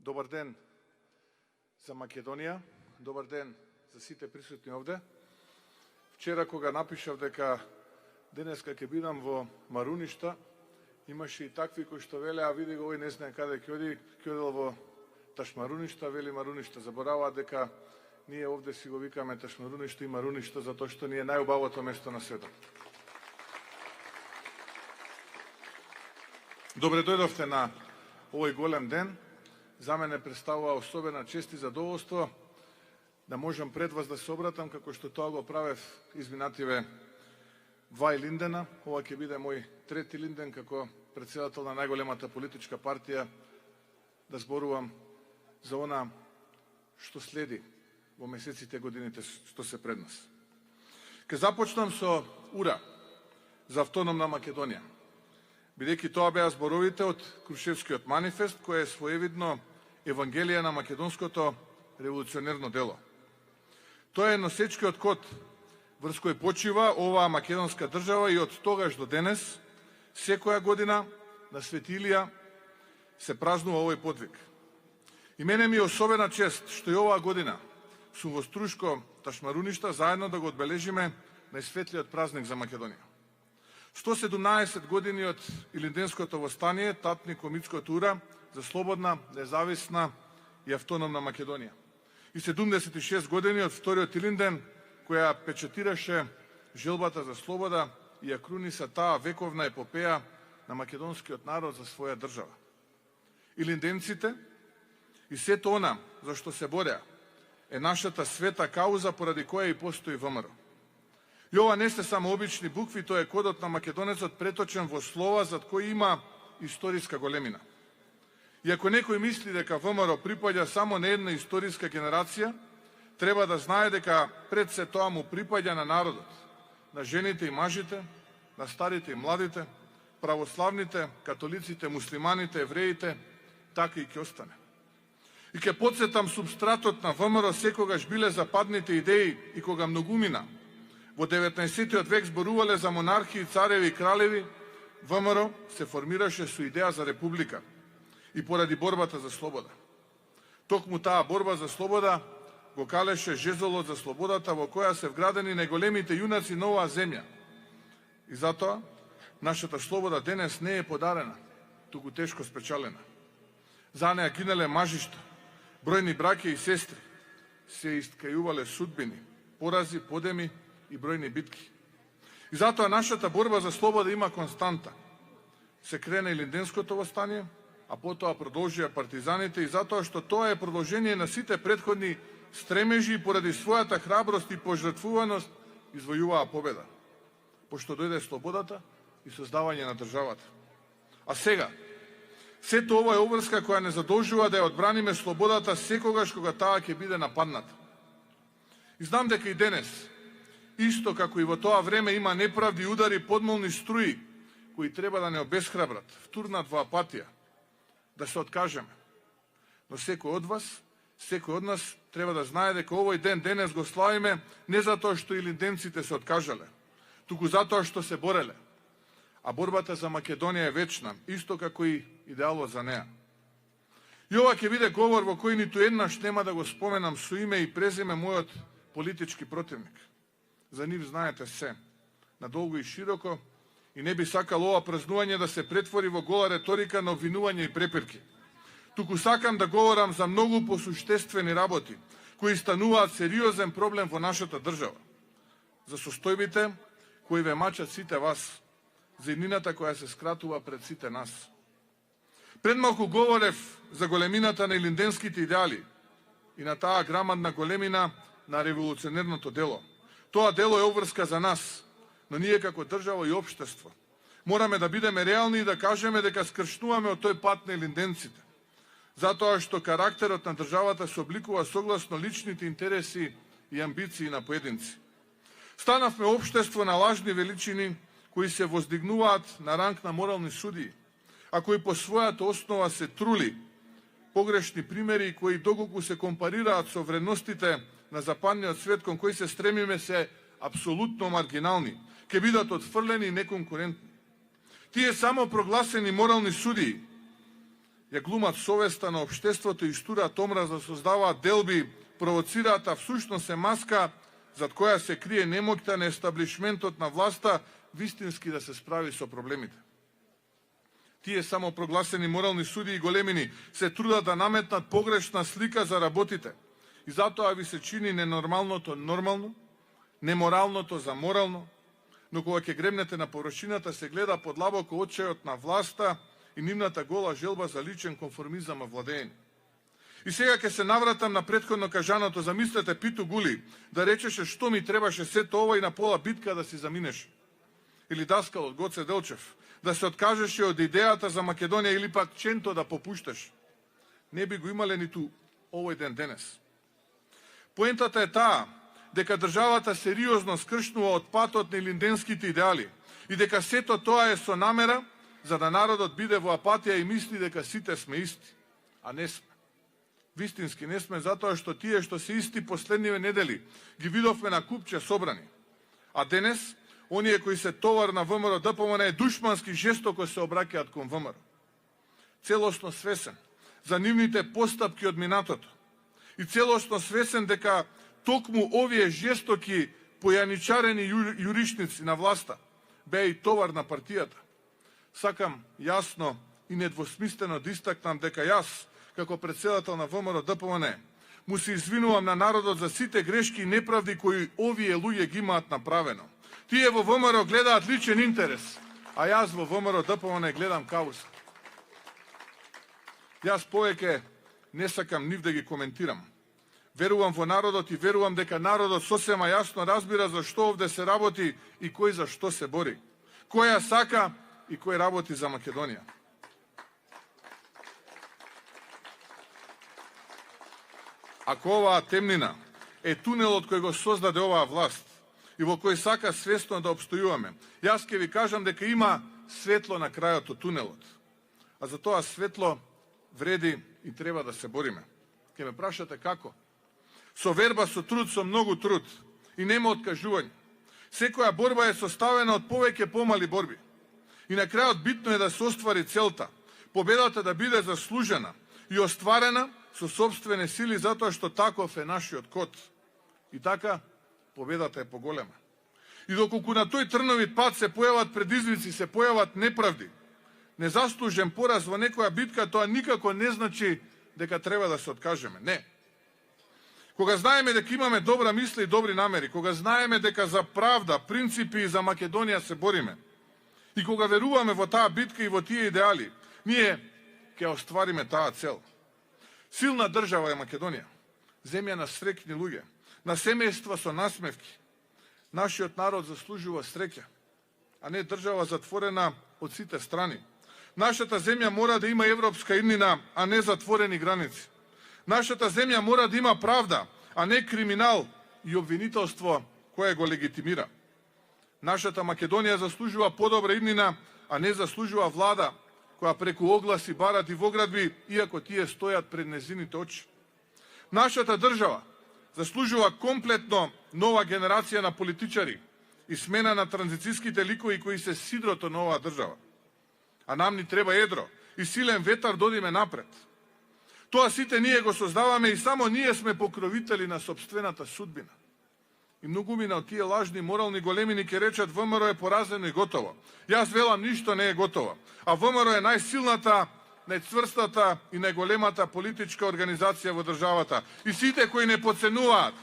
Добар ден за Македонија, добар ден за сите присутни овде. Вчера кога напишав дека денеска ќе бидам во Маруништа, имаше и такви кои што велеа, види го, овој не знае каде ќе оди, ќе одел во Ташмаруништа, вели Маруништа. Забораваат дека ние овде си го викаме Ташмаруништа и Маруништа, затоа што ни е најубавото место на светот. Добре дојдовте на овој голем ден. За мене представува особена чест и задоволство да можам пред вас да се обратам, како што тоа го правев изминативе 2 линдена. Ова ќе биде мој трети линден како председател на најголемата политичка партија, да зборувам за она што следи во месеците, годините што се пред нас. Ке започнам со ура за автономна Македонија, бидејќи тоа беа зборовите од Крушевскиот манифест, кој е своевидно евангелие на македонското револуционерно дело. Тоа е носечкиот код врз кој почива оваа македонска држава и од тогаш до денес, секоја година на Свети Илија се празнува овој подвиг. И мене ми е особена чест што и оваа година сум во Струшко, Ташмаруништа, заедно да го одбележиме најсветлиот празник за Македонија. 117 години од Илинденското востание, татни комитското ура за слободна, независна и автономна Македонија. И 76 години од вториот Илинден, која печатираше желбата за слобода и ја круниса таа вековна епопеја на македонскиот народ за своја држава. Илинденците и сето она за што се бореа е нашата света кауза поради која и постои ВМРО. И ова не се само обични букви, тоа е кодот на македонецот преточен во слова зад кои има историска големина. И ако некој мисли дека ВМРО припаѓа само на една историска генерација, треба да знае дека пред се тоа му припаѓа на народот, на жените и мажите, на старите и младите, православните, католиците, муслиманите, евреите, така и ќе остане. И ќе потсетам, субстратот на ВМРО секогаш биле западните идеи и кога многумина во 19. век зборувале за монархии, цареви и кралеви, ВМРО се формираше со идеја за република и поради борбата за слобода. Токму таа борба за слобода го калеше жезолот за слободата во која се вградени најголемите јунаци на оваа земја. И затоа нашата слобода денес не е подарена, туку тешко спечалена. За неа гинале мажишта, бројни браќа и сестри, се искајувале судбини, порази, подеми и бројни битки. И затоа нашата борба за слобода има константа. Се крена Илинденското востание, а потоа продолжија партизаните, и затоа што тоа е продолжение на сите претходни стремежи и поради својата храброст и пожртвуваност извојуваа победа, пошто дојде слободата и создавање на државата. А сега, сето ова е обврска која не задолжува да ја одбраниме слободата секогаш кога таа ќе биде нападната. И знам дека и денес, исто како и во тоа време, има неправди и удари, подмолни струи, кои треба да не обесхрабрат, втурнат во апатија, да се откажеме. Но секој од вас, секој од нас треба да знае дека овој ден денес го славиме не затоа што илинденците се откажале, туку затоа што се бореле. А борбата за Македонија е вечна, исто како и идеалот за неа. И ова ќе биде говор во кој ниту еднаш нема да го споменам со име и презиме мојот политички противник. За нив знаете се, надолго и широко, и не би сакал ова празнување да се претвори во гола реторика на обвинување и препирки. Туку сакам да говорам за многу посуштествени работи, кои стануваат сериозен проблем во нашата држава. За состојбите кои ве мачат сите вас, за иднината која се скратува пред сите нас. Пред малку говорев за големината на илинденските идеали и на таа грамадна големина на револуционерното дело. Тоа дело е обврска за нас, но ние како држава и општество мораме да бидеме реални и да кажеме дека скршнуваме од тој пат на илинденците, затоа што карактерот на државата се обликува согласно личните интереси и амбиции на поединци. Станавме општество на лажни величини кои се воздигнуваат на ранг на морални судии, а кои по својата основа се трули, погрешни примери кои доколку се компарираат со вредностите на западниот свет кон кој се стремиме се апсолутно маргинални, ќе бидат отфрлени и неконкурентни. Тие само прогласени морални судии ја глумат совеста на општеството и штураат омраз да создаваат делби, провоцираат, а всушност е маска зад која се крие немоќта на естаблишментот на власта вистински да се справи со проблемите. Тие самопрогласени морални суди и големини се трудат да наметнат погрешна слика за работите и затоа ви се чини ненормалното нормално, неморалното за морално, но кога ќе гребнете на површината се гледа подлабоко очајот на власта и нивната гола желба за личен конформизам во владење. И сега ќе се навратам на претходно кажаното, замислете Питу Гули да речеше што ми требаше сето ова и на пола битка да си заминеше. Или даскалот Гоце Делчев да се откажеше од идејата за Македонија или пак Ченто да попушташ. Не би го имале ниту овој ден денес. Поентата е таа дека државата сериозно скршнува од патот на илинденските идеали и дека сето тоа е со намера за да народот биде во апатија и мисли дека сите сме исти, а не сме. Вистински не сме затоа што тие што се исти последниве недели ги видовме на купче собрани. А денес, оние кои се товар на ВМРО ДПМН е душмански жестоко се обраќаат кон ВМРО. Целосно свесен за нивните постапки од минатото и целосно свесен дека токму овие жестоки појаничарени јуришници на власта беа и товар на партијата. Сакам јасно и недвосмислено да истакнам дека јас, како председател на ВМРО ДПМН, му се извинувам на народот за сите грешки и неправди кои овие луѓе ги имаат направено. Тие во ВМРО гледаат личен интерес, а јас во ВМРО ДПМН гледам кауса. Јас повеќе не сакам нив да ги коментирам. Верувам во народот и верувам дека народот сосема јасно разбира за што овде се работи и кој за што се бори. Кој ја сака и кој работи за Македонија. Ако оваа темнина е тунелот кој го создаде оваа власт и во кој сака свесно да обстојуваме, јас ќе ви кажам дека има светло на крајот од тунелот. А за тоа светло вреди и треба да се бориме. Ке ме прашате како? Со верба, со труд, со многу труд и нема откажување. Секоја борба е составена од повеќе помали борби. И на крајот битно е да се оствари целта, победата да биде заслужена и остварена со собствени сили, затоа што таков е нашиот код. И така, победата е поголема. И доколку на тој трновит пат се појават предизвици, се појават неправди, незаслужен пораз во некоја битка, тоа никако не значи дека треба да се откажеме. Не. Кога знаеме дека имаме добра мисла и добри намери, кога знаеме дека за правда, принципи и за Македонија се бориме, и кога веруваме во таа битка и во тие идеали, ние ќе оствариме таа цел. Силна држава е Македонија, земја на среќни луѓе, на семејства со насмевки. Нашиот народ заслужува среќа, а не држава затворена од сите страни. Нашата земја мора да има европска иднина, а не затворени граници. Нашата земја мора да има правда, а не криминал и обвинителство кое го легитимира. Нашата Македонија заслужува подобра иднина, а не заслужува влада која преку огласи, барат и воградби, иако тие стојат пред незините очи. Нашата држава заслужува комплетно нова генерација на политичари и смена на транзицијските ликови кои се сидрото на оваа држава. А нам ни треба едро и силен ветар да одиме напред. Тоа сите ние го создаваме и само ние сме покровители на собствената судбина. И многумина од тие лажни морални големини ќе речат ВМРО е поразено и готово. Јас велам ништо не е готово. А ВМРО е најсилната, најцврстата и најголемата политичка организација во државата. И сите кои не подценуваат,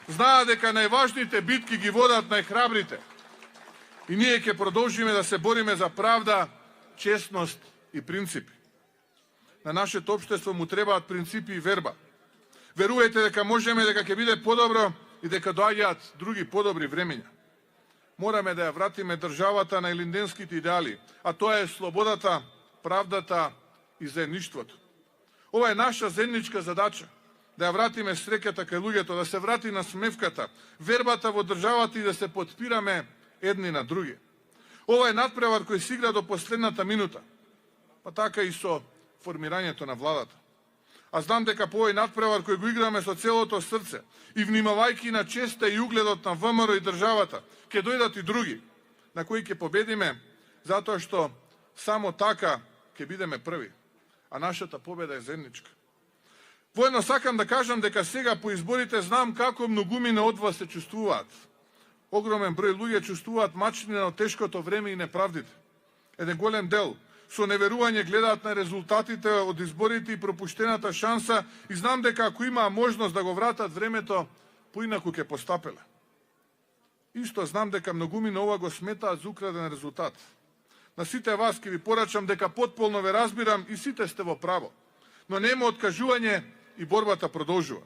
знаат дека најважните битки ги водат најхрабрите. И ние ќе продолжиме да се бориме за правда, честност и принципи. На нашето општество му требаат принципи и верба. Верувајте дека можеме, дека ќе биде подобро и дека доаѓаат други подобри времења. Мораме да ја вратиме државата на илинденските идеали, а тоа е слободата, правдата и заедништвото. Ова е наша заедничка задача, да ја вратиме среќата кај луѓето, да се врати на смевката, вербата во државата и да се потпираме едни на други. Ова е надпревар кој се игра до последната минута, па така и со формирањето на владата. А знам дека по овој надпревар кој го играме со целото срце и внимавајќи на честа и угледот на ВМРО и државата, ќе дојдат и други, на кои ќе победиме, затоа што само така ќе бидеме први. а нашата победа е заедничка. Воедно сакам да кажам дека сега по изборите знам како многумина од вас се чувствуваат. Огромен број луѓе чувствуваат мачнина од тешкото време и неправдите. Еден голем дел со неверување гледаат на резултатите од изборите и пропуштената шанса и знам дека ако имаа можност да го вратат времето, поинаку ќе постапеле. Исто знам дека многумина ова го сметаат за украден резултат. На сите вас ќе ви порачам дека потполно ве разбирам и сите сте во право. Но нема откажување и борбата продолжува.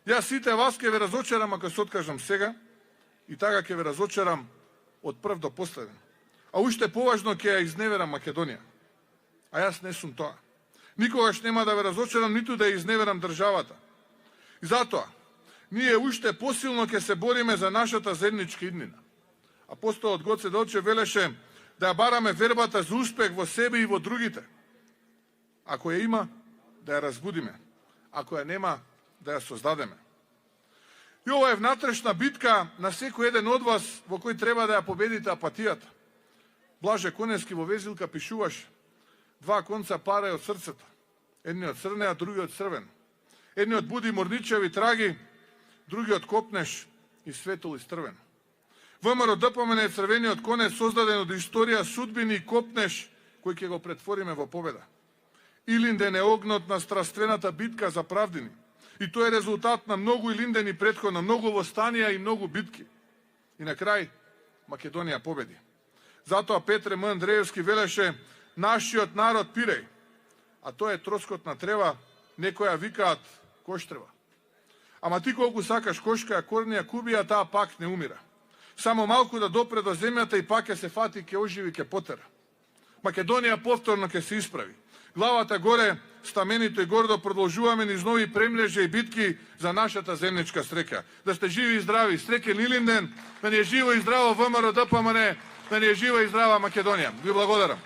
Јас сите вас ќе ве разочарам ако се откажам сега и така ќе ве разочарам од прв до последен. А уште поважно ќе ја изневерам Македонија. А јас не сум тоа. Никогаш нема да ве разочарам, ниту да ја изневерам државата. И затоа, ние уште посилно ќе се бориме за нашата заедничка иднина. Апостолот Гоце Делчев велеше да ја бараме вербата за успех во себе и во другите. Ако ја има, да ја разбудиме. Ако ја нема, да ја создадеме. И ова е внатрешна битка на секој еден од вас во кој треба да ја победите апатијата. Блаже Коневски во Везилка пишуваше: два конца пара од срцето. Едниот црне, а другиот црвен. Едниот буди морничеви траги, другиот копнеш и светол и стрвен. ВМРО ДПМН е црвениот конец создаден од историја, судбини и копнеш кој ќе го претвориме во победа. Илинден е огнот на страствената битка за правдини. И тоа е резултат на многу илиндени претходно, многу востанија и многу битки. И на крај Македонија победи. Затоа Петре М. Андреевски велеше: нашиот народ пиреј, а тоа е троскот на трева, некоја викаат коштрева. Ама ти колку сакаш кошка, корнија кубија, таа пак не умира. Само малку да допре до земјата и пак ќе се фати, ќе оживи, ќе потера. Македонија повторно ќе се исправи. Главата горе, стаменито и гордо продолжуваме низ нови премлежја и битки за нашата земничка среќа. Да сте живи и здрави, среќен Илинден, да ни е живо и здраво ВМРО ДПМН, да ни е жива и здрава Македонија. Ви благодарам.